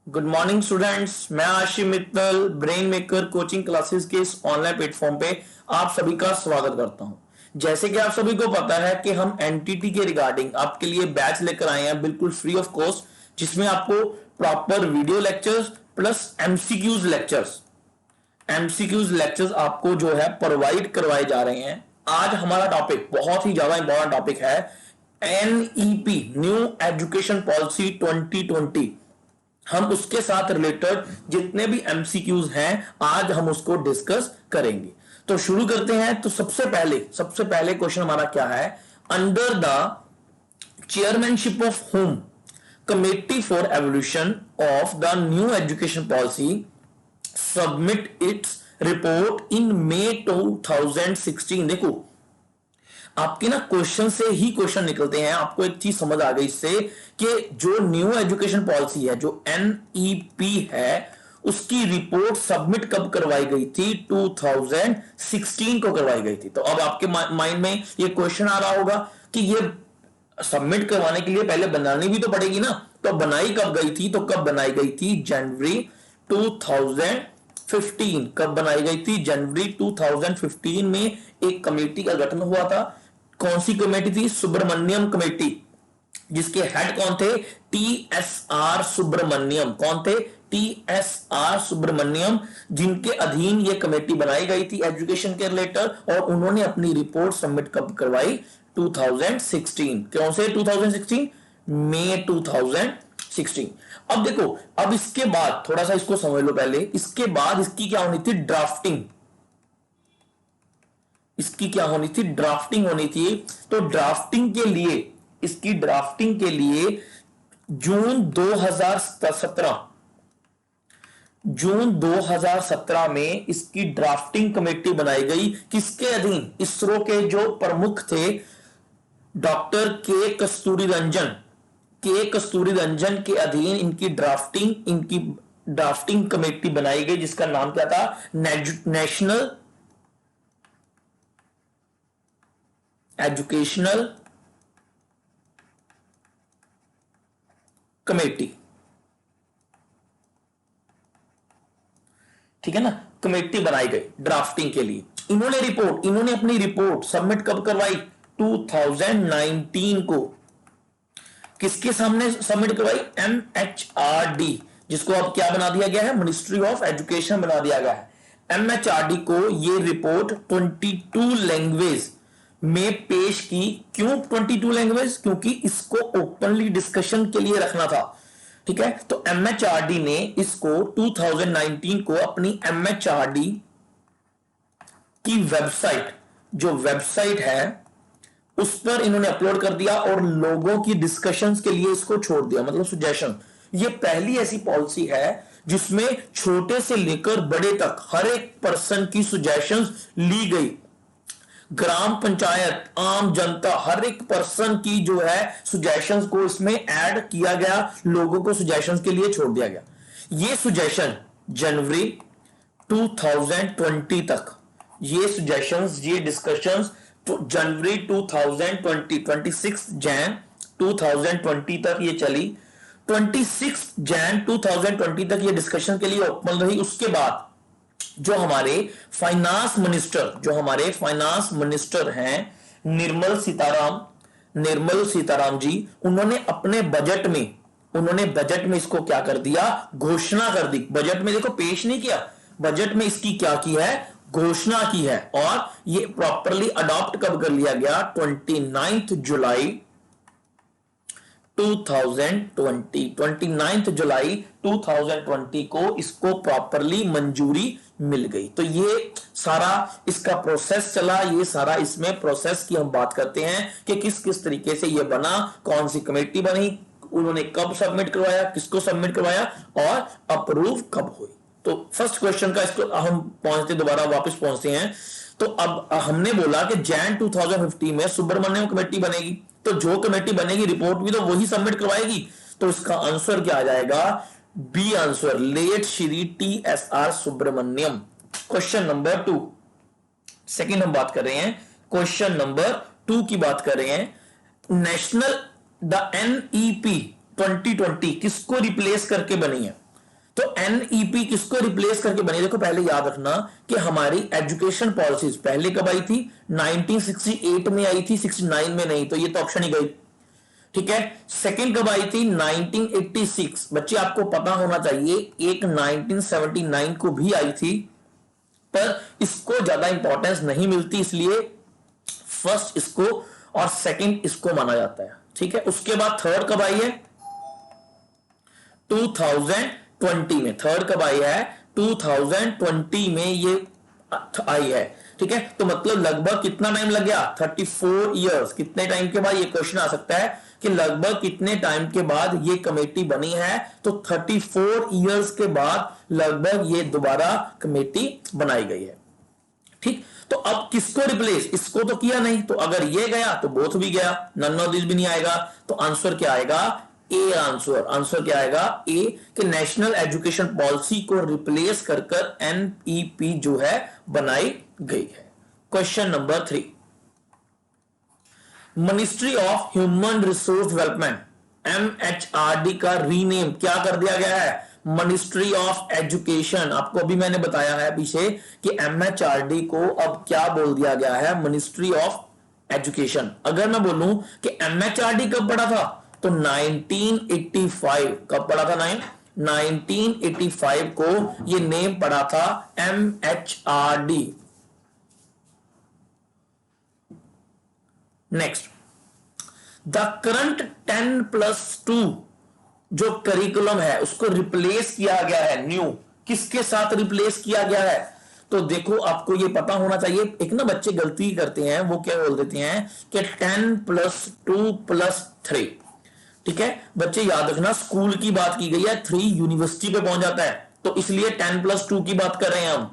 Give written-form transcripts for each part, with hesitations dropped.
Good morning students, मैं Ashim Mittal Brain Maker coaching classes के इस ऑनलाइन प्लेटफॉर्म पे आप सभी का स्वागत करता हूं। जैसे कि आप सभी को पता है कि हम एनटीटी के रिगार्डिंग आपके लिए बैच लेकर आए हैं बिल्कुल फ्री ऑफ कॉस्ट, जिसमें आपको proper video lectures plus MCQs lectures आपको जो है प्रोवाइड करवाए जा रहे हैं। आज हमारा टॉपिक बहुत ही ज्यादा इंपॉर्टेंट टॉपिक है, एनईपी न्यू एजुकेशन पॉलिसी 2020। हम उसके साथ रिलेटेड जितने भी एमसीक्यूज हैं आज हम उसको डिस्कस करेंगे। तो शुरू करते हैं। तो सबसे पहले क्वेश्चन हमारा क्या है, under the chairmanship of home committee for evolution of the new education policy submit its report in May 2016। देखो, आपके ना क्वेश्चन से ही क्वेश्चन निकलते हैं। आपको एक चीज समझ आ गई इससे कि जो न्यू एजुकेशन पॉलिसी है, जो एनईपी है, उसकी रिपोर्ट सबमिट कब करवाई गई थी? 2016 को करवाई गई थी। तो अब आपके माइंड में ये क्वेश्चन आ रहा होगा कि ये सबमिट करवाने के लिए पहले बनानी भी तो पड़ेगी ना। तो बनाई कब गई थी? तो कब बनाई गई थी? जनवरी 2015। कब बनाई गई थी? जनवरी 2015 में एक कमेटी का गठन हुआ था। कौन सी कमेटी थी? सुब्रमण्यम कमेटी, जिसके हेड कौन थे? टीएसआर सुब्रमण्यम। कौन थे? टीएसआर सुब्रमण्यम, जिनके अधीन ये कमेटी बनाई गई थी एजुकेशन के रिलेटेड, और उन्होंने अपनी रिपोर्ट सबमिट कब करवाई? 2016। कौन से 2016? मई 2016। अब देखो, अब इसके बाद थोड़ा सा इसको समझ लो। पहले इसके बाद इसकी क्या होनी थी? ड्राफ्टिंग। इसकी क्या होनी थी? ड्राफ्टिंग होनी थी। तो ड्राफ्टिंग के लिए, इसकी ड्राफ्टिंग के लिए जून 2017 में इसकी ड्राफ्टिंग कमेटी बनाई गई। किसके अधीन? इसरो के जो प्रमुख थे डॉक्टर के कस्तूरी रंजन के अधीन इनकी ड्राफ्टिंग कमेटी बनाई गई, जिसका नाम क्या था? National educational committee. ठीक है ना? कमेटी बनाई गई ड्राफ्टिंग के लिए। इन्होंने अपनी रिपोर्ट सबमिट कब करवाई? 2019 को। किसके सामने सबमिट करवाई? एमएचआरडी, जिसको अब क्या बना दिया गया है? मिनिस्ट्री ऑफ एजुकेशन बना दिया गया है। एमएचआरडी को ये रिपोर्ट 22 लैंग्वेज में पेश की। क्यों 22 लैंग्वेज? क्योंकि इसको ओपनली डिस्कशन के लिए रखना था। ठीक है, तो एमएचआरडी ने इसको 2019 को अपनी एमएचआरडी की वेबसाइट, जो वेबसाइट है, उस पर इन्होंने अपलोड कर दिया और लोगों की डिस्कशंस के लिए इसको छोड़ दिया, मतलब सजेशन। ये पहली ऐसी पॉलिसी है जिसमें छोटे से लेकर बड़े तक हर एक पर्सन की सजेशंस ली गई। ग्राम पंचायत, आम जनता, हर एक पर्सन की जो है सजेशंस को इसमें ऐड किया गया, लोगों को सजेशंस के लिए छोड़ दिया गया। ये सजेशन जनवरी 2020 तक, ये सजेशंस, ये डिस्कशंस तो जनवरी 2020, 26 जैन 2020 तक ये चली। 26 जैन 2020 तक ये डिस्कशन के लिए ओपन रही। उसके बाद जो हमारे फाइनेंस मिनिस्टर हैं निर्मल सीताराम जी, उन्होंने अपने बजट में इसको क्या कर दिया? घोषणा कर दी। बजट में देखो, पेश नहीं किया, बजट में इसकी क्या की है? घोषणा की है। और ये प्रॉपरली अडॉप्ट कब कर लिया गया? 29 जुलाई 2020 को इसको प्रॉपरली मंजूरी मिल गई। तो ये सारा इसका प्रोसेस चला। ये सारा इसमें प्रोसेस की हम बात करते हैं कि किस किस तरीके से ये बना, कौन सी कमेटी बनी, उन्होंने कब सबमिट करवाया, किसको सबमिट करवाया और अप्रूव कब हुई। तो फर्स्ट क्वेश्चन का इसको हम दोबारा वापस पहुंचते हैं। तो अब हमने बोला कि जैन 2015 में सुब्रमण्यम कमेटी बनेगी। तो जो कमेटी बनेगी रिपोर्ट भी तो वही सबमिट करवाएगी। तो इसका आंसर क्या आ जाएगा? B answer, late Shri TSR Subramanian. Question number 2, second हम बात कर रहे हैं, क्वेश्चन नंबर 2 की बात कर रहे हैं। नेशनल द एनईपी 2020 किसको रिप्लेस करके बनी है? तो एनईपी किसको रिप्लेस करके बनी? देखो पहले याद रखना कि हमारी एजुकेशन पॉलिसीज पहले कब आई थी? 1968 में आई थी, 69 में नहीं, तो ये तो ऑप्शन ही गई। ठीक है, सेकंड कब आई थी? 1986। बच्चे आपको पता होना चाहिए एक 1979 को भी आई थी, पर इसको ज्यादा इंपॉर्टेंस नहीं मिलती, इसलिए फर्स्ट इसको और सेकंड इसको माना जाता है। ठीक है, उसके बाद थर्ड कब आई है? 2020 में। थर्ड कब आई है? 2020 में ये आई है। ठीक है, तो मतलब लगभग कितना टाइम लग गया? 34 इयर्स। कितने टाइम के बाद? ये क्वेश्चन आ सकता है कि लगभग कितने टाइम के बाद ये कमेटी बनी है, तो 34 इयर्स के बाद लगभग ये दोबारा कमेटी बनाई गई है। ठीक, तो अब किसको रिप्लेस? इसको तो किया नहीं, तो अगर ये गया तो बोथ भी गया, नन ऑफ दिस भी नहीं आएगा, तो आंसर क्या आएगा? A answer. आंसर क्या आएगा? ए, कि नेशनल एजुकेशन पॉलिसी को रिप्लेस कर कर एनईपी जो है बनाई गई है। Question number 3, ministry of human resource development MHRD का रीनेम क्या कर दिया गया है? Ministry of education. आपको अभी मैंने बताया है पीछे कि एमएचआरडी को अब क्या बोल दिया गया है? Ministry of education. अगर मैं बोलूं कि एमएचआरडी कब पड़ा था, तो 1985 कब पड़ा था? 1985 को ये नेम पड़ा था एमएचआरडी। नेक्स्ट, द करंट 10+2 जो करिकुलम है उसको रिप्लेस किया गया है न्यू। किसके साथ रिप्लेस किया गया है? तो देखो आपको ये पता होना चाहिए। एक ना बच्चे गलती करते हैं, वो क्या बोल देते हैं कि 10+2+3। ठीक है, बच्चे याद रखना स्कूल की बात की गई है, 3 यूनिवर्सिटी पे पहुंच जाता है, तो इसलिए 10+2 की बात कर रहे हैं हम।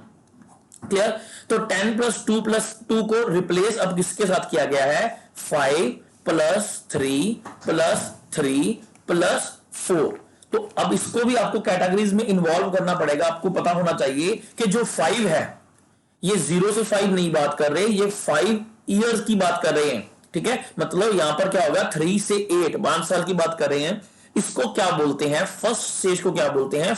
क्लियर? तो 10+2+2 को रिप्लेस अब किसके साथ किया गया है? 5+3+3+4। तो अब इसको भी आपको कैटेगरीज में इन्वॉल्व करना पड़ेगा। आपको पता होना चाहिए कि जो 5 है ये 0 से 5 नहीं बात कर रहे, ये 5 इयर्स की बात कर रहे हैं। ठीक है, मतलब यहां पर क्या होगा? 3 से 8 5 साल की बात कर रहे हैं। इसको क्या बोलते हैं? फर्स्ट स्टेज को क्या बोलते हैं?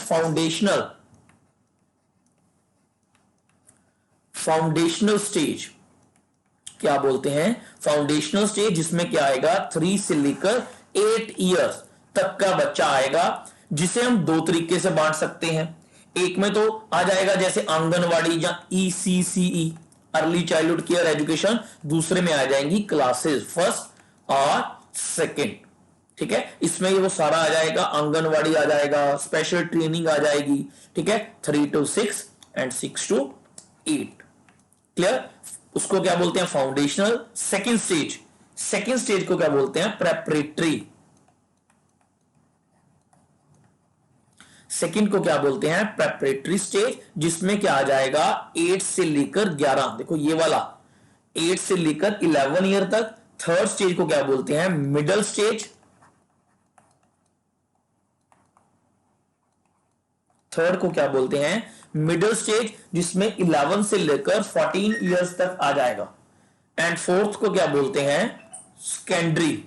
Foundational stage. क्या बोलते हैं? फाउंडेशनल स्टेज, जिसमें क्या आएगा? 3 से लेकर 8 इयर्स तक का बच्चा आएगा, जिसे हम 2 तरीके से बांट सकते हैं। एक में तो आ जाएगा जैसे आंगनवाड़ी या ECCE, early childhood care education. दूसरे में आ जाएंगी क्लासेस, फर्स्ट और सेकंड। ठीक है, इसमें ये वो सारा आ जाएगा, आंगनवाड़ी आ जाएगा, स्पेशल ट्रेनिंग आ जाएगी। ठीक है, 3 to 6 एंड 6 to 8। क्लियर? उसको क्या बोलते हैं? फाउंडेशनल। सेकंड स्टेज को क्या बोलते हैं? प्रेपरेटरी। सेकंड को क्या बोलते हैं? प्रेपरेटरी स्टेज, जिसमें क्या आ जाएगा? 8 से लेकर 11। देखो ये वाला 8 से लेकर 11 ईयर तक। थर्ड स्टेज को क्या बोलते हैं? Middle stage. थर्ड को क्या बोलते हैं? मिडिल स्टेज, जिसमें 11 से लेकर 14 इयर्स तक आ जाएगा। एंड फोर्थ को क्या बोलते हैं? सेकेंडरी।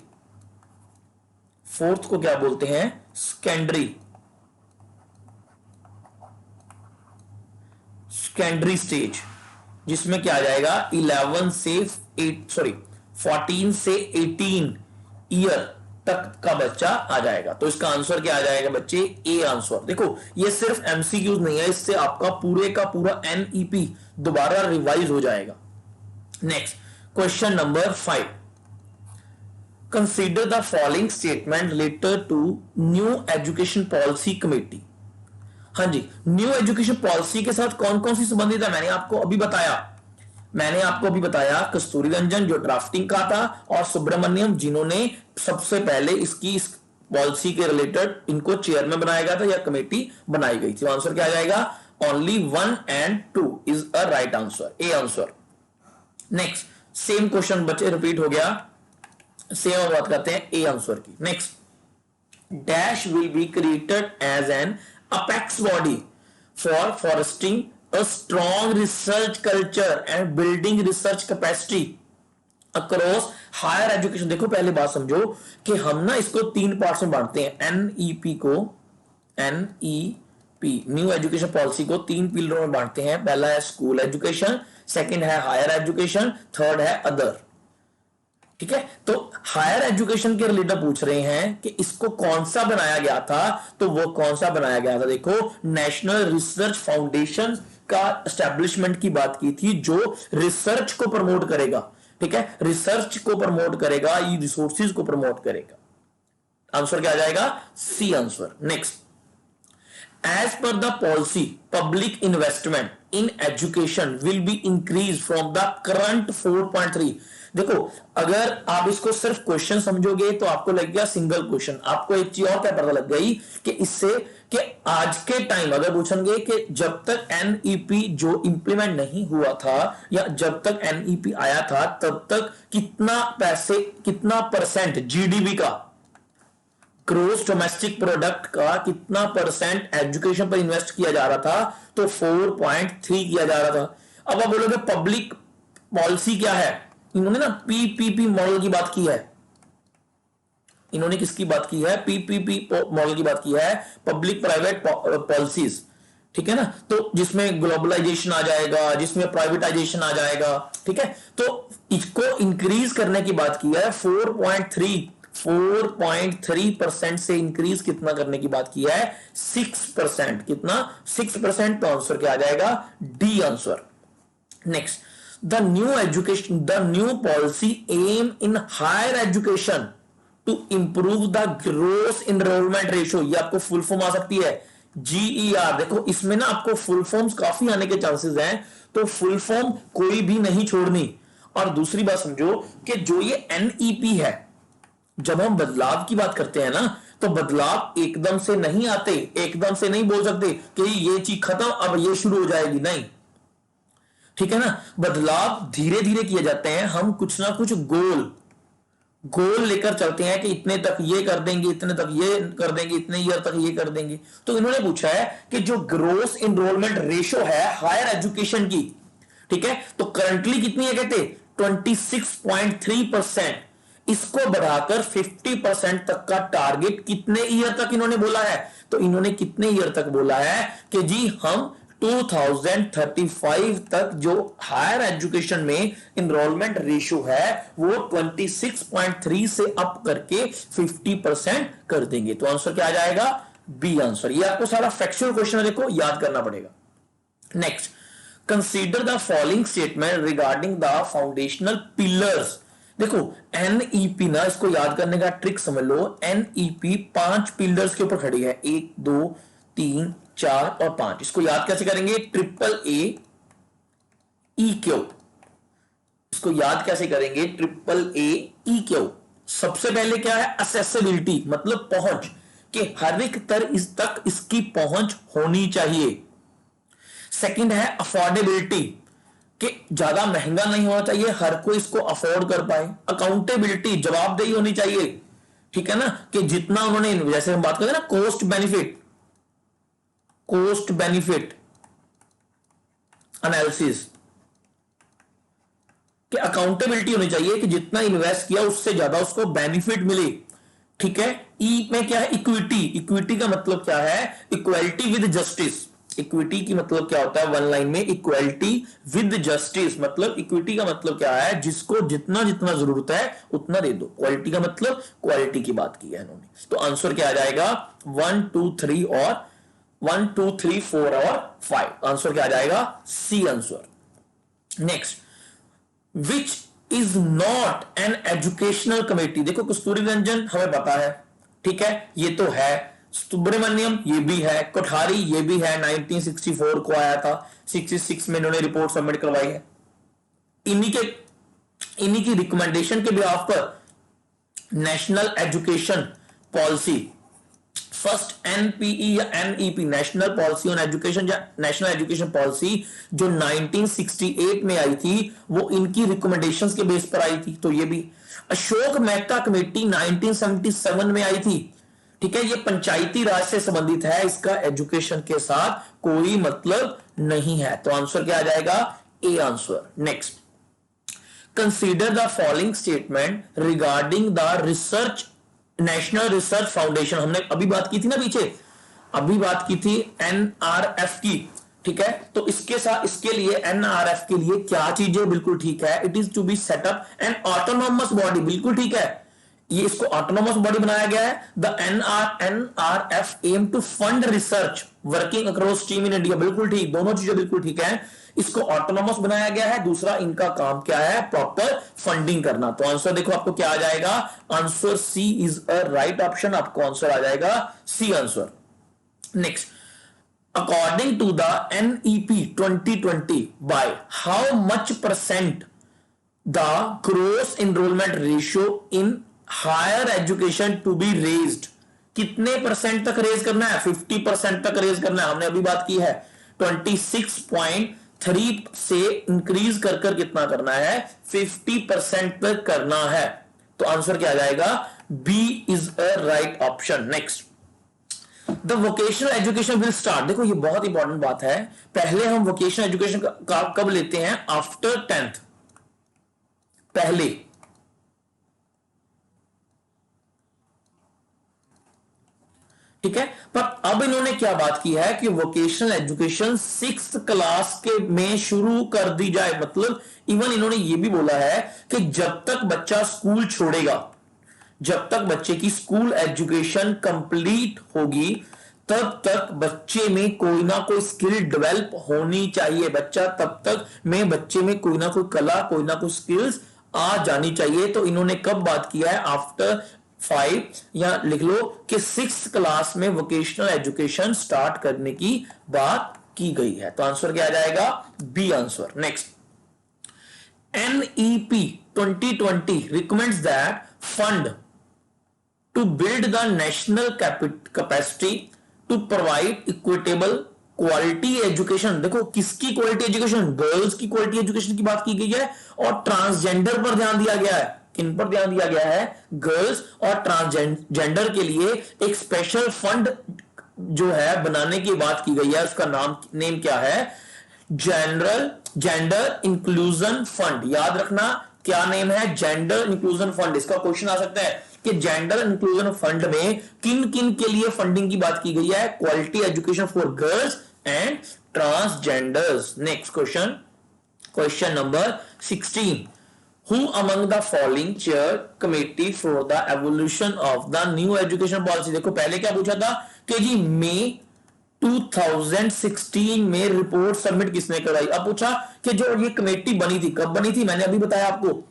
फोर्थ को क्या बोलते हैं? सेकेंडरी स्टेज, जिसमें क्या आ जाएगा? 11 से 14 से 18 ईयर तक का बच्चा आ जाएगा। तो इसका आंसर क्या आ जाएगा बच्चे? A answer. देखो ये सिर्फ एमसीक्यूज नहीं है, इससे आपका पूरे का पूरा एनईपी दोबारा रिवाइज हो जाएगा। Next, question number 5, consider the following statement related to new education policy committee. हाँ जी, न्यू एजुकेशन पॉलिसी के साथ कौन कौन सी संबंधित है? मैंने आपको अभी बताया कस्तूरी रंजन जो ड्राफ्टिंग का था, और सुब्रमण्यम जिन्होंने सबसे पहले इस पॉलिसी के रिलेटेड इनको चेयरमैन बनाया गया था या कमेटी बनाई गई थी। आंसर क्या आ जाएगा? Only 1 and 2 is a right answer, A answer. Next, same question बच्चे रिपीट हो गया, सेम बात करते हैं ए आंसर की। Next, dash will be created as an apex body for fostering a strong research culture and building research capacity across higher education। देखो पहले बात समझो कि हम ना इसको 3 पार्ट्स में बांटते हैं। एनईपी न्यू एजुकेशन पॉलिसी को 3 पिलरों में बांटते हैं। पहला है स्कूल एजुकेशन, सेकंड है हायर एजुकेशन, थर्ड है अदर। ठीक है, तो हायर एजुकेशन के रिलेटेड पूछ रहे हैं कि इसको कौन सा बनाया गया था, तो वो कौन सा बनाया गया था, देखो नेशनल रिसर्च फाउंडेशन का एस्टेब्लिशमेंट की बात की थी, जो रिसर्च को प्रमोट करेगा। ठीक है, रिसर्च को प्रमोट करेगा, ये रिसोर्सेज को प्रमोट करेगा। आंसर क्या आ जाएगा? C answer. Next, as per the policy public investment in education will be increased from the current 4.3। देखो, अगर आप इसको सिर्फ क्वेश्चन समझोगे तो आपको लगेगा सिंगल क्वेश्चन, आपको एक चीज और क्या पता लग गई कि इससे कि आज के टाइम अगर पूछेंगे कि जब तक एनईपी जो इंप्लीमेंट नहीं हुआ था या जब तक एनईपी आया था तब तक कितना पैसे, कितना परसेंट जीडीपी का, ग्रोस डोमेस्टिक प्रोडक्ट का कितना परसेंट एजुकेशन पर इन्वेस्ट किया जा रहा था, तो 4.3 किया जा रहा था। अब आप बोलोगे पब्लिक पॉलिसी क्या है, इन्होंने ना पीपीपी मॉडल की बात की है। इन्होंने किसकी बात की है? पीपीपी मॉडल की बात की है, पब्लिक प्राइवेट पॉलिसीज। ठीक है ना, तो जिसमें ग्लोबलाइजेशन आ जाएगा, जिसमें प्राइवेटाइजेशन आ जाएगा। ठीक है, तो इसको इंक्रीज करने की बात की है, 4.3% से इंक्रीज कितना करने की बात की है? 6%। कितना? 6%। तो आंसर क्या आ जाएगा? D answer. Next, the new policy aim in higher education to improve the gross enrolment ratio. ये आपको फुल फॉर्म आ सकती है GER। देखो इसमें ना आपको फुल फॉर्म्स काफी आने के चांसेस हैं, तो फुल फॉर्म कोई भी नहीं छोड़नी। और दूसरी बात समझो कि जो ये NEP है, जब हम बदलाव की बात करते हैं ना, तो बदलाव एकदम से नहीं आते, एकदम से नहीं बोल सकते कि ये चीज खत्म अब ये शुरू हो जाएगी, नहीं। ठीक है ना, बदलाव धीरे धीरे किए जाते हैं। हम कुछ ना कुछ गोल लेकर चलते हैं कि इतने तक ये कर देंगे, इतने तक ये कर देंगे, इतने ईयर तक ये कर देंगे। तो इन्होंने पूछा है कि जो ग्रोस एनरोलमेंट रेशियो है हायर एजुकेशन की, ठीक है, तो करंटली कितनी है कहते? 26.3%। इसको बढ़ाकर 50% तक का टारगेट कितने ईयर तक इन्होंने बोला है? तो इन्होंने कितने ईयर तक बोला है कि जी हम 2035 तक जो हायर एजुकेशन में इनरोलमेंट रेशियो है वो 26.3 से अप करके 50% कर देंगे। तो आंसर क्या आ जाएगा? B answer. ये आपको सारा फैक्चुअल क्वेश्चन है, देखो याद करना पड़ेगा। Next, consider the following statement regarding the foundational pillars. देखो एनईपी ना, इसको याद करने का ट्रिक समझ लो। एनईपी 5 पिलर्स के ऊपर खड़ी है, 1 2 3 4 और 5। इसको याद कैसे करेंगे? Triple A E Q. इसको याद कैसे करेंगे? Triple A E Q. सबसे पहले क्या है? असेसिबिलिटी, मतलब पहुंच, कि हर एक तक इसकी पहुंच होनी चाहिए। सेकंड है अफोर्डेबिलिटी, कि ज्यादा महंगा नहीं होना चाहिए, हर कोई इसको अफोर्ड कर पाए। अकाउंटेबिलिटी, जवाबदेही होनी चाहिए। ठीक है ना, कि जितना उन्होंने, जैसे हम बात करते हैं ना कोस्ट बेनिफिट एनालिसिस, कि अकाउंटेबिलिटी होनी चाहिए कि जितना इन्वेस्ट किया उससे ज्यादा उसको बेनिफिट मिले। ठीक है, ई में क्या है? इक्विटी। इक्विटी का मतलब क्या है? Equality with justice. इक्विटी की मतलब क्या होता है? वन लाइन में, इक्वालिटी विद जस्टिस। मतलब इक्विटी का मतलब क्या है? जिसको जितना जितना जरूरत है उतना दे दो। क्वालिटी का मतलब क्वालिटी की बात की है इन्होंने। तो आंसर क्या आ जाएगा? 1 2 3 और 1 2 3 4 और 5। आंसर क्या आ जाएगा? C answer. Next, which is not an educational committee. देखो कस्तूरी रंजन हमें पता है, ठीक है, ये तो है। सुब्रमण्यम ये भी है, कोठारी ये भी है, 1964 को आया था, 66 में इन्होंने रिपोर्ट सबमिट करवाई है। इन्हीं की रिकमेंडेशन के बिहाफ पर national education policy, first NPE या NEP, national policy on education या नेशनल एजुकेशन पॉलिसी, जो 1968 में आई थी, वो इनकी रिकमेंडेशंस के बेस पर आई थी। तो ये भी अशोक मेहता कमेटी 1977 में आई थी। ठीक है, ये पंचायती राज से संबंधित है, इसका एजुकेशन के साथ कोई मतलब नहीं है। तो आंसर क्या आ जाएगा? ए answer. Next, consider the following statement regarding the research, national research foundation. हमने अभी बात की थी ना पीछे, अभी बात की थी एनआरएफ की, ठीक है। तो इसके साथ, इसके लिए एनआरएफ के लिए क्या चीजें बिल्कुल ठीक है, it is to be set up an autonomous body, बिल्कुल ठीक है, ये इसको ऑटोनोमस बॉडी बनाया गया है। The NRF aim to fund research working across team in India, बिल्कुल ठीक, दोनों चीजें बिल्कुल ठीक है। इसको ऑटोनोमस बनाया गया है। दूसरा, इनका काम क्या है, प्रॉपर फंडिंग करना। तो आंसर देखो आपको क्या आ जाएगा, answer C is a right option, आपको आंसर आ जाएगा C answer. Next, according to the NEP 2020 by how much percent the gross enrolment ratio in higher education to be raised, कितने परसेंट तक रेज करना है, 50% तक रेज करना है। हमने अभी बात की है 26.3 से इंक्रीज कर कर कितना करना है, 50% तक करना है। तो आंसर क्या आ जाएगा, B is a right option. Next, the vocational education will start, देखो ये बहुत इंपॉर्टेंट बात है, पहले हम वोकेशनल एजुकेशन का कब लेते हैं, आफ्टर 10th, पहले। ठीक है, पर अब इन्होंने क्या बात की है कि वोकेशनल एजुकेशन 6th क्लास के में शुरू कर दी जाए। मतलब इवन इन्होंने ये भी बोला है कि जब तक बच्चा स्कूल छोड़ेगा, जब तक बच्चे की स्कूल एजुकेशन कंप्लीट होगी, तब तक बच्चे में कोई ना कोई स्किल डेवलप होनी चाहिए। बच्चा तब तक में बच्चे में कोई ना कोई कला, कोई ना कोई स्किल्स आ जानी चाहिए। तो इन्होंने कब बात किया है, आफ्टर 5, या लिख लो कि 6th क्लास में वोकेशनल एजुकेशन स्टार्ट करने की बात की गई है। तो आंसर क्या आ जाएगा, B answer. Next, NEP 2020 recommends that fund to build the national capacity to provide equitable quality education. देखो किसकी क्वालिटी एजुकेशन, गर्ल्स की क्वालिटी एजुकेशन की बात की गई है, और ट्रांसजेंडर पर ध्यान दिया गया है। किन पर ध्यान दिया गया है, गर्ल्स और ट्रांसजेंडर के लिए एक स्पेशल फंड जो है बनाने की बात की गई है। उसका नेम क्या है, जेंडर इंक्लूजन फंड। याद रखना क्या नेम है, जेंडर इंक्लूजन फंड। इसका क्वेश्चन आ सकता है कि जेंडर इंक्लूजन फंड में किन किन के लिए फंडिंग की बात की गई है, quality education for girls and transgenders. Next question, question number 16, Who among the following chair committee for the evolution of the new education policy। देखो पहले क्या पूछा था कि जी मई 2016 में रिपोर्ट सबमिट किसने कराई। अब पूछा कि जो ये कमेटी बनी थी, कब बनी थी, मैंने अभी बताया आपको,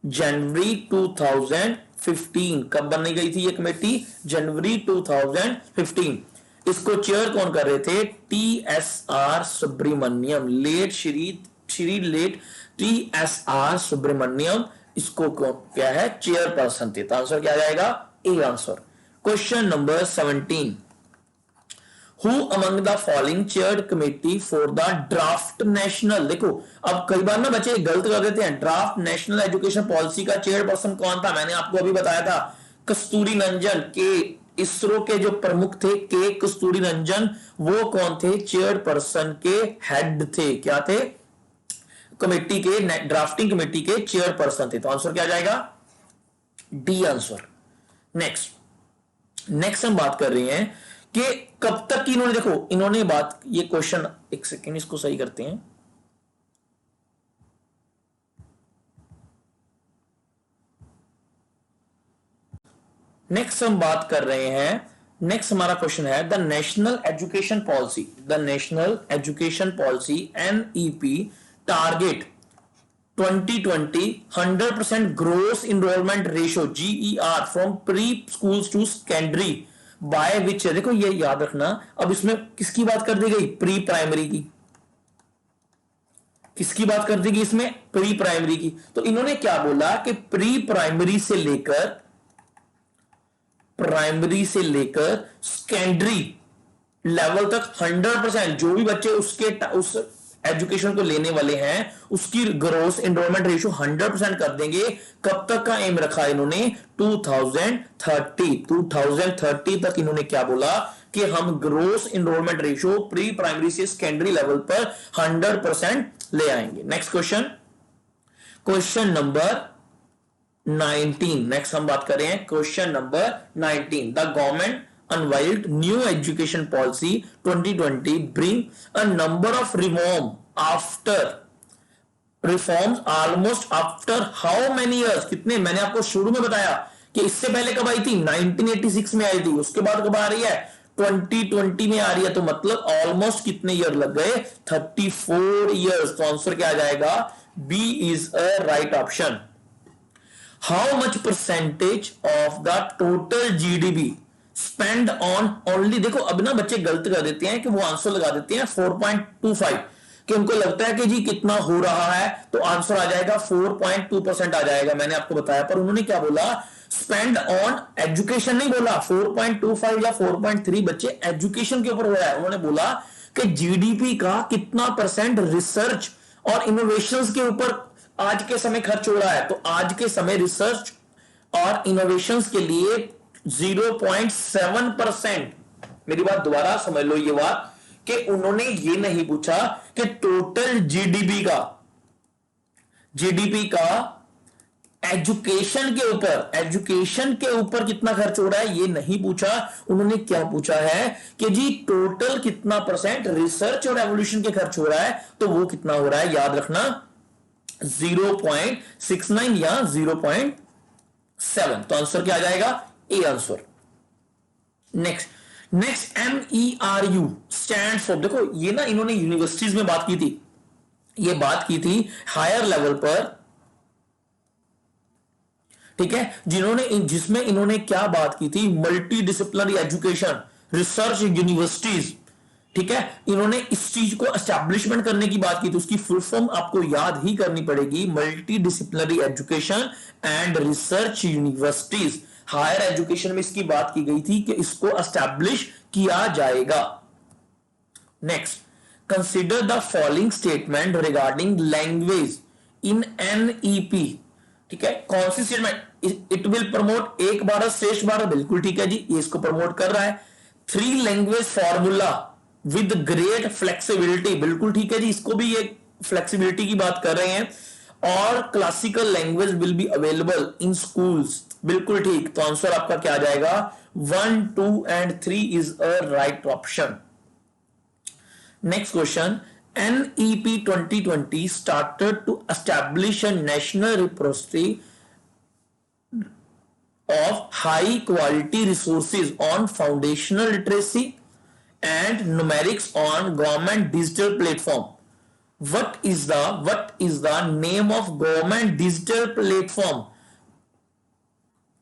जनवरी 2015। कब बनी गई थी ये कमेटी, जनवरी 2015। इसको चेयर कौन कर रहे थे, TSR Subramanian, Shri late TSR Subramanian, इसको क्या है, चेयरपर्सन थे। तो आंसर क्या आ जाएगा, A answer. Question number 17, Who among the following chaired committee for the draft national। देखो अब कई बार ना बच्चे गलत कर देते हैं, ड्राफ्ट नेशनल एजुकेशन पॉलिसी का चेयरपर्सन कौन था, मैंने आपको अभी बताया था, कस्तूरी रंजन के, इसरो के जो प्रमुख थे के कस्तूरी रंजन, वो कौन थे, चेयरपर्सन के हेड थे, क्या थे, कमेटी के, ड्राफ्टिंग कमेटी के चेयरपर्सन थे। तो आंसर क्या जाएगा, डी आंसर। नेक्स्ट हम बात कर रहे हैं कि कब तक की इन्होंने, देखो इन्होंने बात, ये क्वेश्चन, एक सेकेंड इसको सही करते हैं। नेक्स्ट हम बात कर रहे हैं, नेक्स्ट हमारा क्वेश्चन है the national education policy, the national education policy NEP target 2020 100% gross enrolment ratio GER from pre schools to secondary by which. देखो ये याद रखना, अब इसमें किसकी बात कर दी गई, प्री प्राइमरी की, किसकी बात कर दी गई इसमें, प्री प्राइमरी की। तो इन्होंने क्या बोला कि प्री प्राइमरी से लेकर सेकेंडरी लेवल तक 100% जो भी बच्चे उस एजुकेशन को लेने वाले हैं उसकी ग्रोस एनरोलमेंट रेशियो 100% कर देंगे। कब तक का एम रखा इन्होंने, 2030 तक इन्होंने क्या बोला कि हम gross enrolment ratio pre primary से सेकेंडरी लेवल पर 100% ले आएंगे। नेक्स्ट क्वेश्चन नंबर 19, नेक्स्ट हम बात कर रहे हैं question number 19, the government unveiled new education policy 2020 bring a number of reforms almost after how many years, कितने, मैंने आपको शुरू में बताया कि इससे पहले कब आई थी, 1986 में आई थी, उसके बाद कब आ रही है, 2020 में आ रही है, तो मतलब ऑलमोस्ट कितने ईयर लग गए, 34 ईयर्स। तो आंसर क्या आ जाएगा, B is a right option. How much percentage of the total GDP spend on only, देखो अब ना बच्चे गलत कर देते हैं कि वो आंसर लगा देते हैं 4.25, कि उनको लगता है कि जी कितना हो रहा है, तो आंसर आ जाएगा 4.2% आ जाएगा, मैंने आपको बताया। पर उन्होंने क्या बोला, स्पेंड ऑन एजुकेशन नहीं बोला, 4.25 या 4.3 बच्चे एजुकेशन के ऊपर हो रहा है। उन्होंने बोला कि जीडीपी का कितना परसेंट रिसर्च और इनोवेशंस के ऊपर आज के समय खर्च हो रहा है, तो आज के समय रिसर्च और इनोवेशंस के लिए 0.7%। मेरी बात दोबारा समझ लो ये बात, कि उन्होंने ये नहीं पूछा कि टोटल जीडीपी का एजुकेशन के ऊपर कितना खर्च हो रहा है, ये नहीं पूछा। उन्होंने क्या पूछा है कि जी टोटल कितना परसेंट रिसर्च और एवोल्यूशन के खर्च हो रहा है, तो वो कितना हो रहा है, याद रखना 0.69 या 0.7। तो आंसर क्या आ जाएगा, ए answer. Next MERU stand for, देखो ये ना इन्होंने यूनिवर्सिटीज में बात की थी, ये बात की थी हायर लेवल पर, ठीक है, जिसमें इन्होंने क्या बात की थी, multi disciplinary education research universities, ठीक है, इन्होंने इस चीज को एस्टैब्लिशमेंट करने की बात की थी। उसकी फुल फॉर्म आपको याद ही करनी पड़ेगी, multi disciplinary education and research universities. Higher education में इसकी बात की गई थी कि इसको एस्टैब्लिश किया जाएगा। Next, consider the following statement regarding language in NEP, ठीक है, कौन सी स्टेटमेंट, इट विल प्रमोट एक भारत श्रेष्ठ भारत, बिल्कुल ठीक है जी, ये इसको प्रमोट कर रहा है। 3 language formula with great flexibility, बिल्कुल ठीक है जी, इसको भी ये फ्लेक्सिबिलिटी की बात कर रहे हैं। और classical language will be available in schools, बिल्कुल ठीक। तो आंसर आपका क्या आ जाएगा, 1, 2 and 3 is a right option. Next question, NEP 2020 started to establish a national repository of high quality resources on foundational literacy and numerics on government digital platform. What is the name of government digital platform?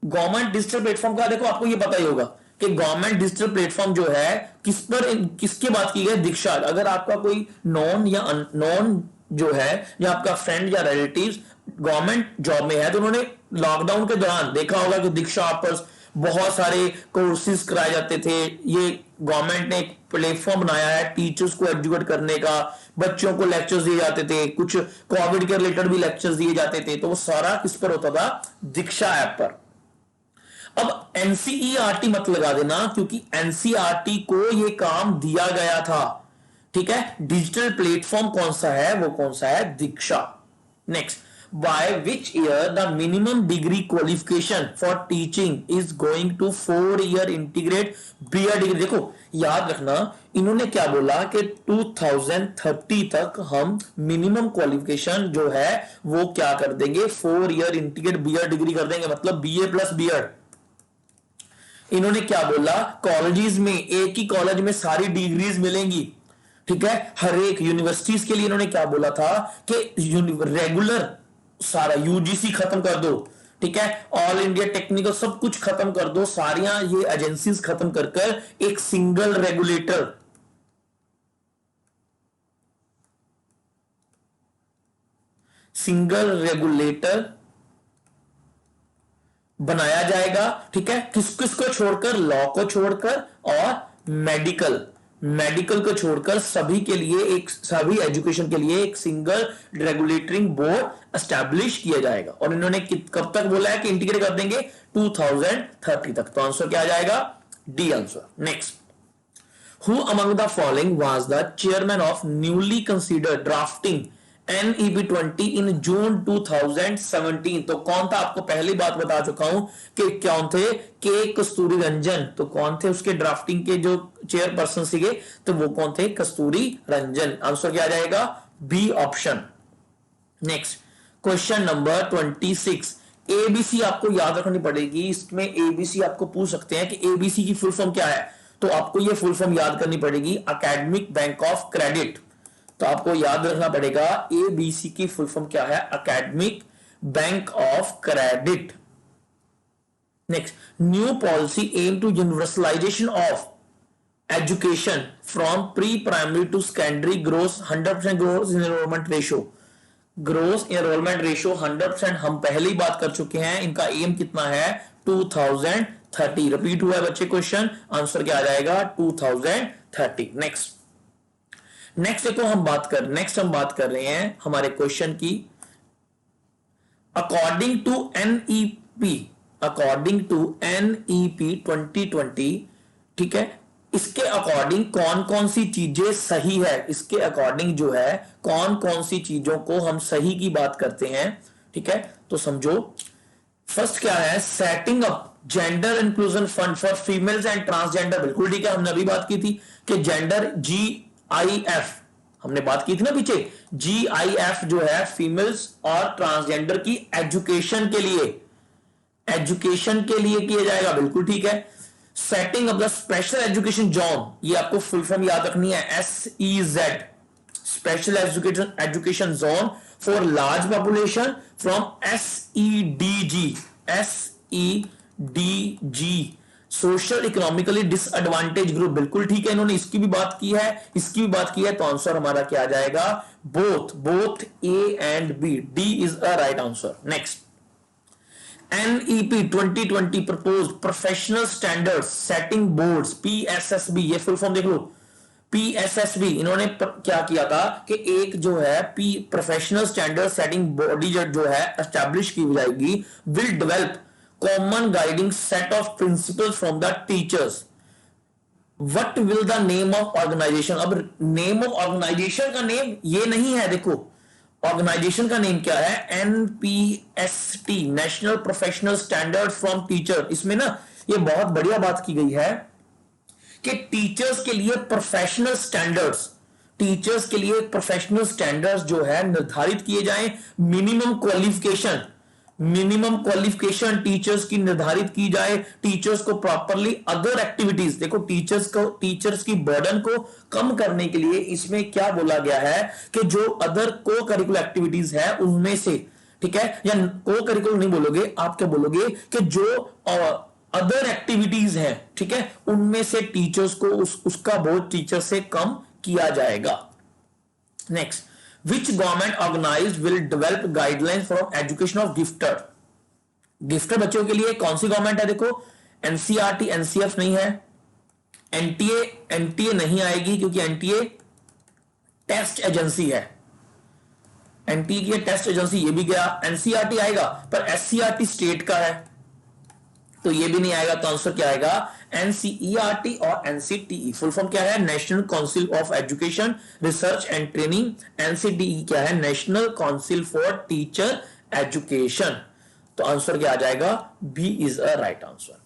Government digital platform का देखो आपको ये पता ही होगा कि government digital platform जो है किसके बात की गई, दीक्षा। अगर आपका कोई नॉन या अननोन जो है या आपका फ्रेंड या रिलेटिव्स गवर्नमेंट जॉब में है, तो उन्होंने लॉकडाउन के दौरान देखा होगा कि दीक्षा पर बहुत सारे कोर्सेज कराए जाते थे। ये गवर्नमेंट ने एक प्लेटफॉर्म बनाया है टीचर्स को एजुकेट करने का, बच्चों को लेक्चर्स दिए जाते थे, कुछ कोविड के रिलेटेड भी लेक्चर्स दिए जाते थे, तो वो सारा किस पर होता था, दीक्षा ऐप पर। अब NCERT मत लगा देना, क्योंकि NCERT को यह काम दिया गया था, ठीक है। डिजिटल प्लेटफॉर्म कौन सा है, वो कौन सा है, Diksha. Next, by which year the minimum degree qualification for teaching is going to 4 year integrate BA degree. देखो याद रखना, इन्होंने क्या बोला कि 2030 तक हम मिनिमम क्वालिफिकेशन जो है वो क्या कर देंगे, 4 ईयर इंटीग्रेट BA डिग्री कर देंगे, मतलब BA प्लस BEd। इन्होंने क्या बोला, कॉलेजेस में, एक ही कॉलेज में सारी डिग्रीज मिलेंगी, ठीक है। हर एक यूनिवर्सिटीज के लिए इन्होंने क्या बोला था कि रेगुलर सारा UGC खत्म कर दो, ठीक है, ऑल इंडिया टेक्निकल सब कुछ खत्म कर दो, सारियां ये एजेंसीज खत्म कर एक सिंगल रेगुलेटर बनाया जाएगा, ठीक है। किसको छोड़कर, लॉ को छोड़कर और मेडिकल को छोड़कर सभी के लिए सभी एजुकेशन के लिए एक सिंगल रेगुलेटरिंग बोर्ड एस्टैब्लिश किया जाएगा। और इन्होंने कब तक बोला है कि इंटीग्रेट कर देंगे, 2030 तक। तो आंसर क्या आ जाएगा, D answer. Next, who among the following was the chairman of newly considered drafting NEP 20 इन जून 2017। तो कौन था, आपको पहली बात बता चुका हूं कि कौन थे, के कस्तूरी रंजन। तो कौन थे उसके ड्राफ्टिंग के जो चेयरपर्सन सीगे, तो वो कौन थे, कस्तूरी रंजन। आंसर क्या आ जाएगा, B option. Next question number 26। ABC आपको याद रखनी पड़ेगी, इसमें एबीसी आपको पूछ सकते हैं कि एबीसी की फुल फॉर्म क्या है। तो आपको ये फुल फॉर्म याद करनी पड़ेगी, एकेडमिक बैंक ऑफ क्रेडिट। तो आपको याद रखना पड़ेगा एबीसी की फुल फॉर्म क्या है, academic bank of credit. Next, new policy aim to universalisation of education from pre primary to secondary gross 100% gross enrolment ratio. Gross enrolment ratio 100% हम पहले ही बात कर चुके हैं। इनका एम कितना है, 2030। रिपीट हुआ है बच्चे क्वेश्चन, आंसर क्या आ जाएगा, 2030। नेक्स्ट देखो हम बात कर रहे हैं हमारे क्वेश्चन की, अकॉर्डिंग टू एनईपी 2020, ठीक है, इसके अकॉर्डिंग कौन कौन सी चीजें सही है, इसके अकॉर्डिंग जो है कौन कौन सी चीजों को हम सही की बात करते हैं, ठीक है। तो समझो, फर्स्ट क्या है, setting up gender inclusion fund for females and transgender. बिल्कुल ठीक है, हमने अभी बात की थी कि जेंडर GIF, हमने बात की थी ना पीछे, GIF जो है फीमेल्स और ट्रांसजेंडर की एजुकेशन के लिए किया जाएगा। बिल्कुल ठीक है। Setting of the special education zone, ये आपको फुल फॉर्म याद रखनी है, SEZ, special education zone for large population from SEDG, social economically disadvantage group. बिल्कुल ठीक है, इन्होंने इसकी भी बात की है, इसकी भी बात की है। तो आंसर हमारा क्या आ जाएगा, both A and B, D is a right answer. Next, NEP 2020 proposed professional standards setting boards, PSSB, ये फुल फॉर्म देख लो, PSSB। इन्होंने क्या किया था कि एक जो है प्रोफेशनल स्टैंडर्ड सेटिंग बॉडी जो है एस्टैब्लिश की जाएगी, will develop common guiding set of principles from the teachers. What will the name of organisation. अब नेम ऑफ ऑर्गेनाइजेशन का नेम ये नहीं है, देखो ऑर्गेनाइजेशन का नेम क्या है, NPST, national professional standard from teacher. इसमें ना ये बहुत बढ़िया बात की गई है कि टीचर्स के लिए प्रोफेशनल स्टैंडर्ड्स जो है निर्धारित किए जाएं। मिनिमम क्वालिफिकेशन टीचर्स की निर्धारित की जाए। टीचर्स को प्रॉपरली अदर एक्टिविटीज, देखो टीचर्स की बर्डन को कम करने के लिए इसमें क्या बोला गया है कि जो अदर को करिकुलर एक्टिविटीज है उनमें से, ठीक है, या को करिकुलर नहीं बोलोगे, आप क्या बोलोगे कि जो अदर एक्टिविटीज हैं, ठीक है, उनमें से टीचर्स को उसका बोझ टीचर से कम किया जाएगा। Next, which government organized will develop guidelines for education of gifter बच्चों के लिए कौन सी गवर्नमेंट है, देखो NCERT, NCF नहीं है, NTA नहीं आएगी क्योंकि NTA टेस्ट एजेंसी है, NTA की टेस्ट एजेंसी, ये भी गया। NCERT आएगा पर SCERT स्टेट का है, तो ये भी नहीं आएगा। तो आंसर क्या आएगा, NCERT और NCTE। फुल फॉर्म क्या है, national council of education research and training. NCTE क्या है, national council for teacher education. तो आंसर क्या आ जाएगा, B is a right answer.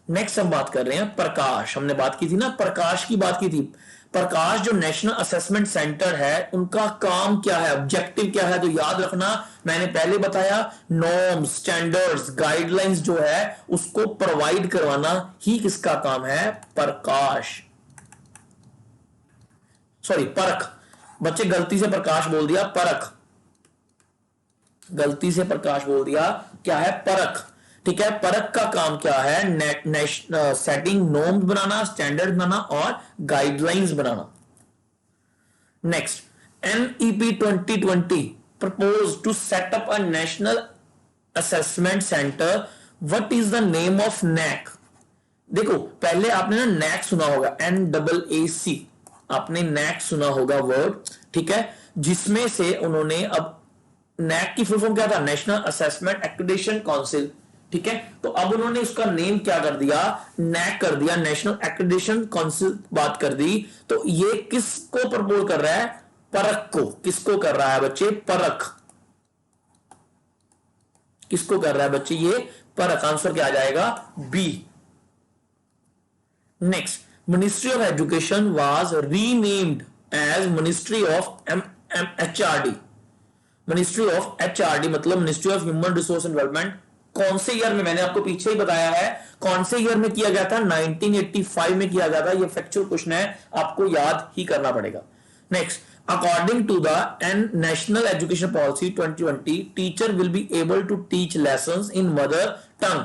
Next हम बात कर रहे हैं प्रकाश। हमने बात की थी ना, प्रकाश की बात की थी। प्रकाश जो नेशनल असेसमेंट सेंटर है, उनका काम क्या है, ऑब्जेक्टिव क्या है, तो याद रखना, मैंने पहले बताया, नॉर्म्स, स्टैंडर्ड्स, गाइडलाइंस जो है उसको प्रोवाइड करवाना ही किसका काम है, प्रकाश, परख। बच्चे गलती से प्रकाश बोल दिया, परख, गलती से प्रकाश बोल दिया, क्या है, परख, ठीक है। परख का काम क्या है, सेटिंग नॉर्म्स बनाना, स्टैंडर्ड बनाना और गाइडलाइंस बनाना। Next, NEP 2020 proposed to set up a national assessment center. What is the name of NAC? देखो पहले आपने ना NAC सुना होगा, NAAC, आपने NAC सुना होगा वर्ड, ठीक है, जिसमें से उन्होंने अब NAC की फुल फॉर्म क्या था, नेशनल असेसमेंट एक्रेडिटेशन काउंसिल, ठीक है। तो अब उन्होंने उसका नेम क्या कर दिया, NAC कर दिया, नेशनल एक्रेडिटेशन काउंसिल बात कर दी। तो ये किसको प्रपोज कर रहा है, परख को, किसको कर रहा है बच्चे, परख, किसको कर रहा है बच्चे, ये परख। आंसर क्या आ जाएगा, B. Next, ministry of education was renamed as ministry of HRD. Ministry of HRD मतलब ministry of human resource development कौन से ईयर में, मैंने आपको पीछे ही बताया है कौन से ईयर में किया गया था, 1985 में किया गया था। ये फैक्चुअल क्वेश्चन है, आपको याद ही करना पड़ेगा। Next, according to the national education policy 2020 teacher will be able to teach lessons in mother tongue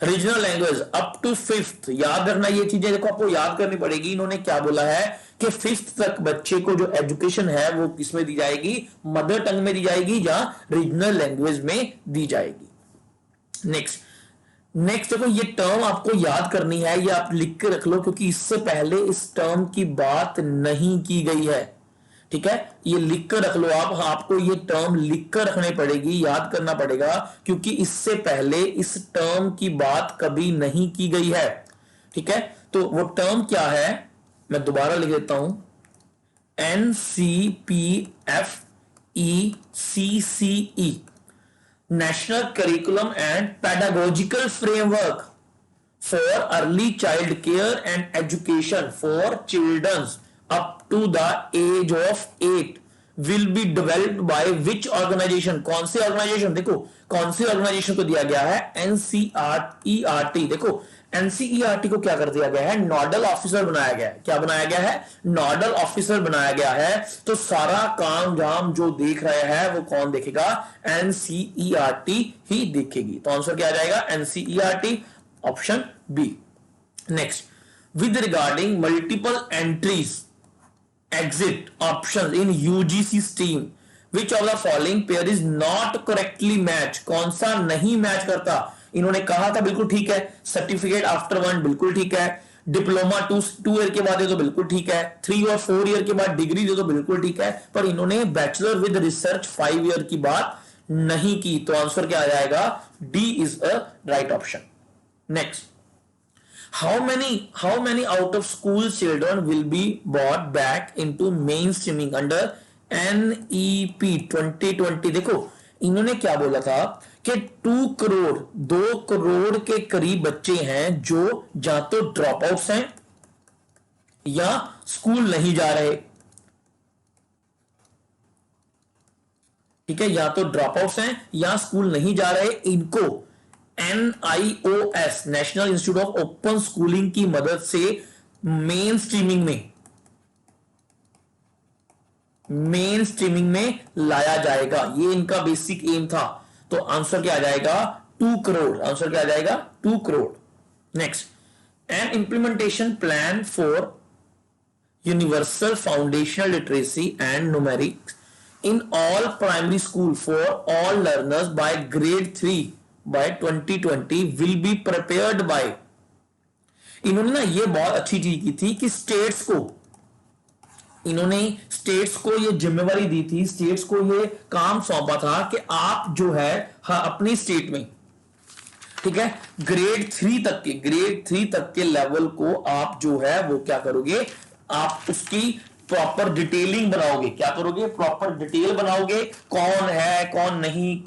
regional language up to 5th। याद रखना ये चीजें, देखो आपको याद करनी पड़ेगी। इन्होंने क्या बोला है कि 5th तक बच्चे को जो एजुकेशन है वो किसमें दी जाएगी, मदर टंग में दी जाएगी या रीजनल लैंग्वेज में दी जाएगी। नेक्स्ट देखो, ये टर्म आपको याद करनी है, ये आप लिख के रख लो क्योंकि इससे पहले इस टर्म की बात नहीं की गई है। ठीक है, ये लिख कर रख लो आप, आपको ये टर्म लिख कर रखनी पड़ेगी, याद करना पड़ेगा क्योंकि इससे पहले इस टर्म की बात कभी नहीं की गई है। ठीक है, तो वो टर्म क्या है, मैं दोबारा लिख देता हूं, NCPFECCE, national curriculum and pedagogical framework for early child care and education for childrens up to the age of 8 will be developed by which organisation. कौन सी ऑर्गेनाइजेशन, देखो कौन सी ऑर्गेनाइजेशन को दिया गया है, एनसीईआरटी। देखो एनसीईआरटी को क्या कर दिया गया है, नोडल ऑफिसर बनाया गया है। क्या बनाया गया है, नोडल ऑफिसर बनाया गया है। तो सारा काम जाम जो देख रहे हैं वो कौन देखेगा, एनसीईआरटी ही देखेगी। तो आंसर क्या आ जाएगा, NCERT, option B. Next, with regarding multiple entries exit options in UGC stream which of the following pair is not correctly match, कौन सा नहीं मैच करता। इन्होंने कहा था बिल्कुल ठीक है, सर्टिफिकेट आफ्टर 1 बिल्कुल ठीक है, डिप्लोमा 2 ईयर के बाद दे तो बिल्कुल ठीक है, 3 और 4 ईयर के बाद डिग्री दे तो बिल्कुल ठीक है, पर इन्होंने बैचलर विद रिसर्च 5 ईयर की बात नहीं की। तो आंसर क्या आ जाएगा, D is a right option. Next, How many out of school children will be brought back into mainstreaming under NEP 2020। देखो इन्होंने क्या बोला था कि 2 करोड़ के करीब बच्चे हैं जो या तो ड्रॉप आउट्स हैं या स्कूल नहीं जा रहे। ठीक है, या तो ड्रॉप आउट्स हैं या स्कूल नहीं जा रहे। इनको NIOS national institute of open schooling की मदद से मेन स्ट्रीमिंग में लाया जाएगा। ये इनका बेसिक एम था। तो आंसर क्या आ जाएगा, 2 करोड़। आंसर क्या आ जाएगा, 2 crore. Next, an implementation plan for universal foundational literacy and numerics in all primary school for all learners by grade 3 by 2020 will be prepared by। इन्होंने ना ये बहुत अच्छी चीज की थी कि इन्होंने स्टेट्स को ये जिम्मेवारी दी थी, स्टेट्स को ये काम सौंपा था कि आप जो है अपनी स्टेट में, ठीक है, ग्रेड 3 तक के लेवल को आप जो है वो क्या करोगे, आप उसकी प्रॉपर डिटेलिंग बनाओगे। क्या करोगे, प्रॉपर डिटेल बनाओगे, कौन है कौन नहीं,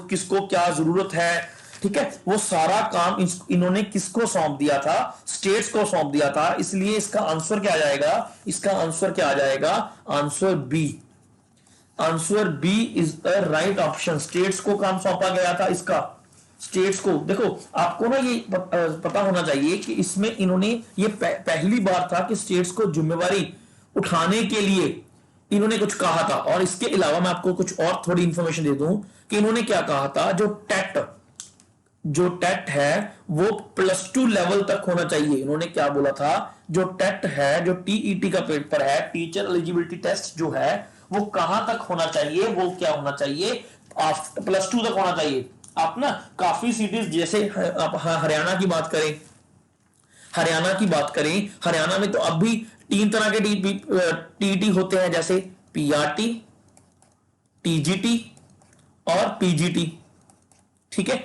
किसको क्या जरूरत है। ठीक है, वो सारा काम इन्होंने किसको सौंप दिया था, स्टेट्स को सौंप दिया था। इसलिए इसका आंसर क्या आ जाएगा, इसका आंसर क्या आ जाएगा, answer B. Answer B is the right option. States को काम सौंपा गया था, इसका स्टेट्स को। देखो आपको ना ये पता होना चाहिए कि इसमें इन्होंने ये पहली बार था कि स्टेट्स को जिम्मेवारी उठाने के लिए इन्होंने कुछ कहा था। और इसके अलावा मैं आपको कुछ और थोड़ी इंफॉर्मेशन दे दूं कि इन्होंने क्या कहा था, जो टेट है वो +2 लेवल तक होना चाहिए। इन्होंने क्या बोला था, जो टेट है, जो TET का पेपर है, टीचर एलिजिबिलिटी टेस्ट जो है, वो कहां तक होना चाहिए, वो क्या होना चाहिए, +2 तक होना चाहिए। आप ना काफी सिटीज जैसे आप हरियाणा की बात करें, हरियाणा में तो अब भी 3 तरह के TET होते हैं, जैसे PRT, TGT और PGT। ठीक है,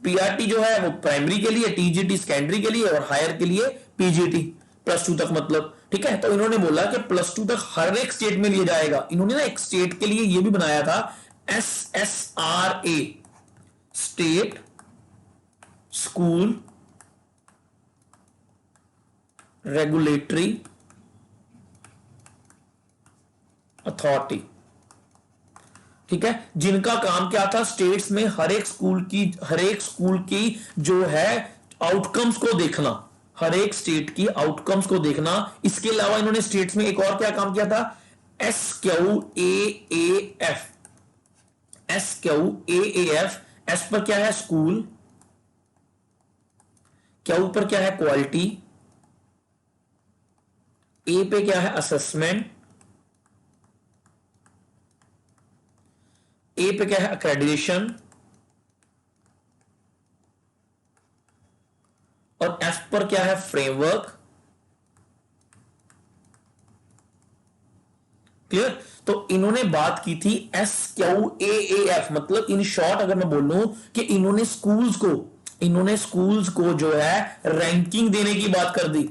PRT जो है वो प्राइमरी के लिए, TGT सेकेंडरी के लिए और हायर के लिए PGT +2 तक मतलब। ठीक है, तो इन्होंने बोला कि +2 तक हर एक स्टेट में लिया जाएगा। इन्होंने ना एक स्टेट के लिए ये भी बनाया था SSRA, state school regulatory authority. ठीक है, जिनका काम क्या था, स्टेट्स में हर एक स्कूल की जो है आउटकम्स को देखना, हर एक स्टेट की आउटकम्स को देखना। इसके अलावा इन्होंने स्टेट्स में एक और क्या काम किया था, SQAAF। SQAAF, एस पर क्या है स्कूल, क्यू पर क्या है क्वालिटी, ए पे क्या है असेसमेंट, ए पे क्या है अक्रेडिटेशन, और एफ पर क्या है फ्रेमवर्क। क्लियर? तो इन्होंने बात की थी SQAAF, मतलब इन शॉर्ट अगर मैं बोलूं कि इन्होंने स्कूल्स को जो है रैंकिंग देने की बात कर दी,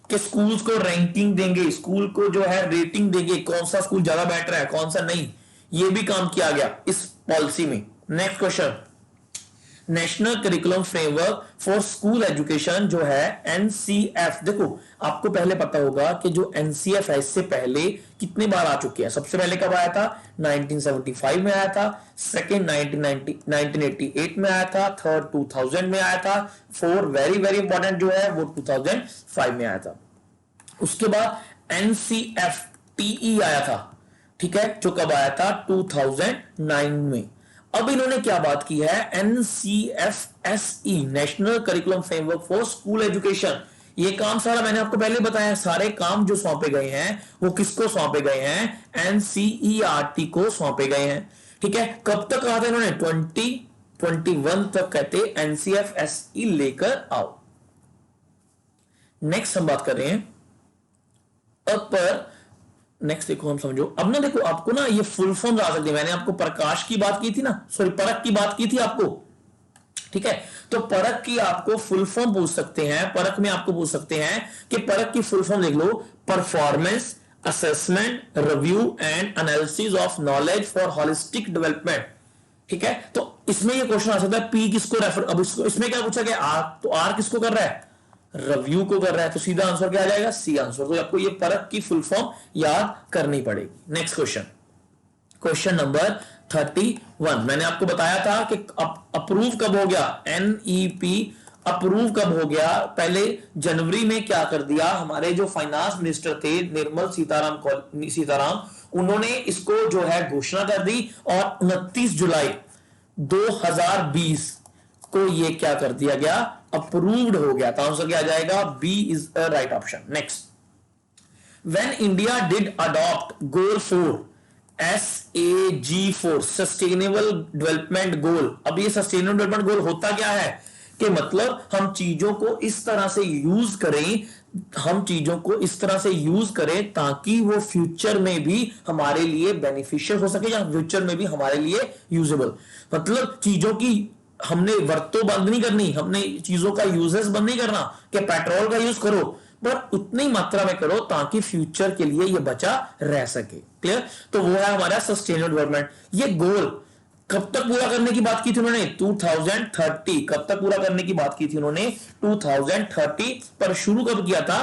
कि स्कूल्स को रैंकिंग देंगे, स्कूल को जो है रेटिंग देंगे, कौन सा स्कूल ज्यादा बेटर है कौन सा नहीं, ये भी काम किया गया इस पॉलिसी में। Next question, national curriculum framework for school education जो है NCF। देखो आपको पहले पता होगा कि जो NCF है इससे पहले कितने बार आ चुके हैं। सबसे पहले कब आया था, 1975 में आया था, सेकेंड 1988 में आया था, थर्ड 2000 में आया था, फोर वेरी वेरी इंपॉर्टेंट जो है वो 2005 में आया था। उसके बाद NCFTE आया था, ठीक है, जो कब आया था 2009 में। अब इन्होंने क्या बात की है, NCFSE, national curriculum framework for school education. ये काम सारा मैंने आपको पहले बताया, सारे काम जो सौंपे गए हैं वो किसको सौंपे गए हैं, NCERT को सौंपे गए हैं। ठीक है, कब तक कहा था इन्होंने, 2021 तक कहते NCFSE लेकर आओ। नेक्स्ट हम बात कर रहे हैं अपर, नेक्स्ट देखो हम समझो। अब ना देखो आपको ना ये फुल फॉर्म आ सकती है, मैंने आपको प्रकाश की बात की थी ना, सॉरी परख की बात की थी आपको। ठीक है, तो परख की आपको फुल फॉर्म पूछ सकते हैं, परख में आपको पूछ सकते हैं कि परख की फुल फॉर्म देख लो, performance assessment review and analysis of knowledge for holistic development. ठीक है, तो इसमें ये क्वेश्चन आ सकता है पी किसको रेफर, अब इसमें क्या पूछा गया आर, तो आर किसको कर रहा है, रिव्यू को कर रहा है, तो सीधा आंसर क्या आ जाएगा, सी आंसर। तो आपको ये परख की फुल फॉर्म याद करनी पड़ेगी। Next question, question number 31। मैंने आपको बताया था कि अप्रूव कब हो गया, NEP अप्रूव कब हो गया, पहले जनवरी में क्या कर दिया, हमारे जो फाइनेंस मिनिस्टर थे निर्मल सीताराम, उन्होंने इसको जो है घोषणा कर दी, और 29 जुलाई 2020 को ये क्या कर दिया गया, अप्रूव्ड हो गया। तो आंसर क्या आ जाएगा, B is the right option. Next, when India did adopt goal 4 SAG4 sustainable development goal. अब ये सस्टेनेबल डेवलपमेंट गोल होता क्या है, कि मतलब हम चीजों को इस तरह से यूज करें, ताकि वो फ्यूचर में भी हमारे लिए बेनिफिशियल हो सके, या फ्यूचर में भी हमारे लिए यूजेबल। मतलब चीजों की हमने वरतो बंद नहीं करनी, हमने चीजों का यूजेस बंद नहीं करना कि पेट्रोल का यूज करो, पर उतनी मात्रा में करो ताकि फ्यूचर के लिए ये बचा रह सके। क्लियर? तो वो है हमारा सस्टेनेबल डेवलपमेंट। ये गोल कब तक पूरा करने की बात की थी उन्होंने, 2030। कब तक पूरा करने की बात की थी उन्होंने, 2030। पर शुरू कब किया था,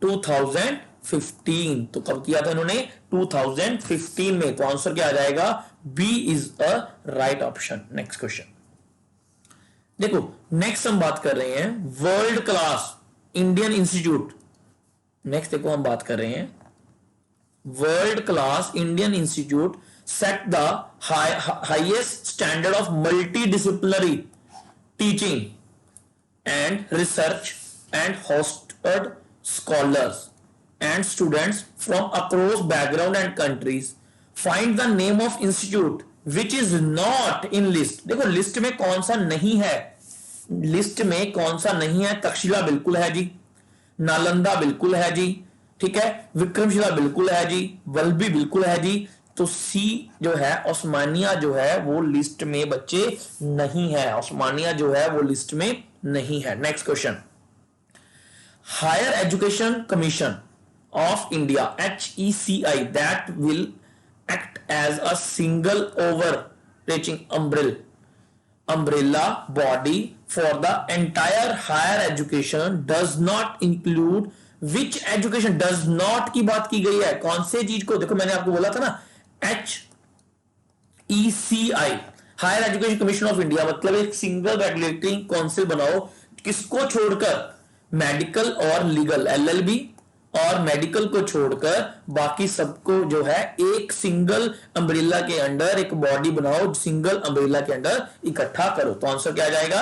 2015। तो कब किया था इन्होंने, 2015 में। तो आंसर क्या आ जाएगा, B is a right option. Next question देखो, नेक्स्ट हम बात कर रहे हैं world class Indian institute. Next देखो हम बात कर रहे हैं world class Indian institute set the highest standard of multidisciplinary teaching and research and hosted scholars and students from across background and countries. Find the name of institute which is not in list. देखो list में कौन सा नहीं है, list में कौन सा नहीं है, तक्षशिला बिल्कुल है जी, नालंदा बिल्कुल है जी, ठीक है, विक्रमशिला बिल्कुल है जी, वल्लभी बिल्कुल है जी। तो सी जो है ओस्मानिया जो है वो लिस्ट में बच्चे नहीं है, ओस्मानिया जो है वो लिस्ट में नहीं है। Next question, Higher Education Commission of India, HECI, that will act as a single overreaching umbrella body for the entire higher education, does not include which education, does not की बात की गई है, कौन से चीज को, देखो मैंने आपको बोला था ना, HECI, higher education commission of India, मतलब एक सिंगल रेगुलेटरी काउंसिल बनाओ, किसको छोड़कर, मेडिकल और लीगल, LLB और मेडिकल को छोड़कर बाकी सबको जो है एक सिंगल अम्ब्रेला के अंडर एक बॉडी बनाओ, सिंगल अम्ब्रेला के अंडर इकट्ठा करो। तो आंसर क्या आ जाएगा,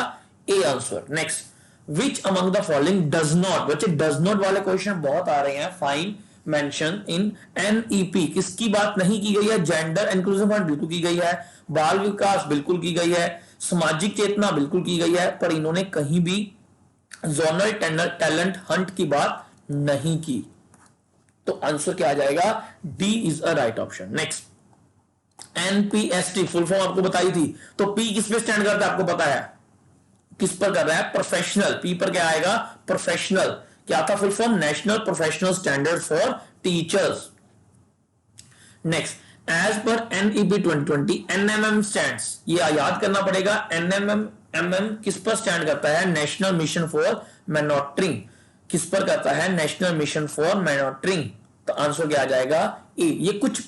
ए answer. Next, which among the following does not, बच्चे डज नॉट वाले क्वेश्चन बहुत आ रहे हैं, फाइन मेंशन इन NEP, किसकी बात नहीं की गई है, जेंडर इंक्लूजन फंड बिल्कुल की गई है, बाल विकास बिल्कुल की गई है, सामाजिक चेतना बिल्कुल की गई है, पर इन्होंने कहीं भी जोनल टैलेंट हंट की बात नहीं की। तो आंसर क्या आ जाएगा, D is a right option. Next, NPST full form आपको बताई थी, तो P किस पे स्टैंड करता है आपको पता है, किस पर कर रहा है, प्रोफेशनल। P पर क्या आएगा, प्रोफेशनल। क्या था full form, national professional standard for teachers. Next, as per NEP 2020 NMM stands, ये याद करना पड़ेगा, NMM किस पर स्टैंड करता है, नेशनल मिशन फॉर मॉनिटरिंग, किस पर करता है, नेशनल मिशन फॉर मॉनिटरिंग। तो आंसर क्या आ जाएगा, ए। ये कुछ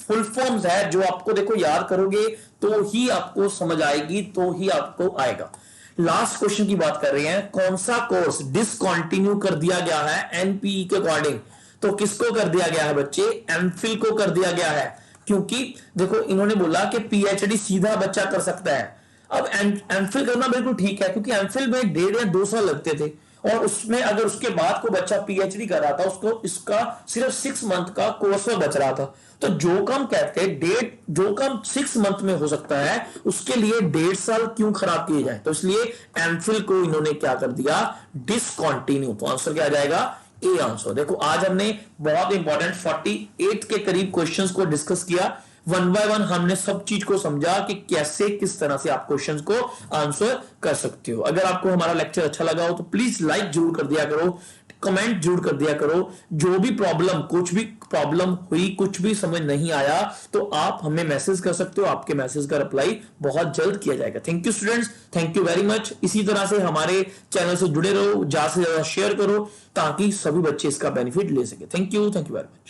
फुल फॉर्म्स है जो आपको देखो याद करोगे तो ही आपको समझ आएगी, तो ही आपको आएगा। लास्ट क्वेश्चन की बात कर रहे हैं, कौन सा कोर्स डिसकंटिन्यू कर दिया गया है NPE के अकॉर्डिंग, तो किसको कर दिया गया है बच्चे, एमफिल को कर दिया गया है, क्योंकि देखो इन्होंने बोला कि PhD सीधा बच्चा कर सकता है। अब एमफिल करना बिल्कुल ठीक है, क्योंकि एमफिल में 1.5 या 2 साल लगते थे, और उसमें अगर उसके बाद को बच्चा PhD कर रहा था, उसको इसका सिर्फ 6 मंथ का कोर्स में बच रहा था। तो जो काम कहते हैं जो काम 6 मंथ में हो सकता है, उसके लिए 1.5 साल क्यों खराब किए जाए, तो इसलिए एमफिल को इन्होंने क्या कर दिया, डिसकंटिन्यू। तो आंसर क्या आ जाएगा, ए आंसर। देखो आज हमने बहुत इंपॉर्टेंट 48 के करीब क्वेश्चंस को डिस्कस किया, 1 बाय 1 हमने सब चीज को समझा कि कैसे किस तरह से आप क्वेश्चंस को आंसर कर सकते हो। अगर आपको हमारा लेक्चर अच्छा लगा हो तो प्लीज लाइक जरूर कर दिया करो, कमेंट जरूर कर दिया करो। जो भी प्रॉब्लम, कुछ भी प्रॉब्लम हुई, कुछ भी समझ नहीं आया, तो आप हमें मैसेज कर सकते हो, आपके मैसेज का रिप्लाई बहुत जल्द किया जाएगा। Thank you students, thank you very much. इसी तरह से हमारे चैनल से जुड़े रहो, ज्यादा से ज्यादा शेयर करो, ताकि सभी बच्चे इसका बेनिफिट ले सके। Thank you very much.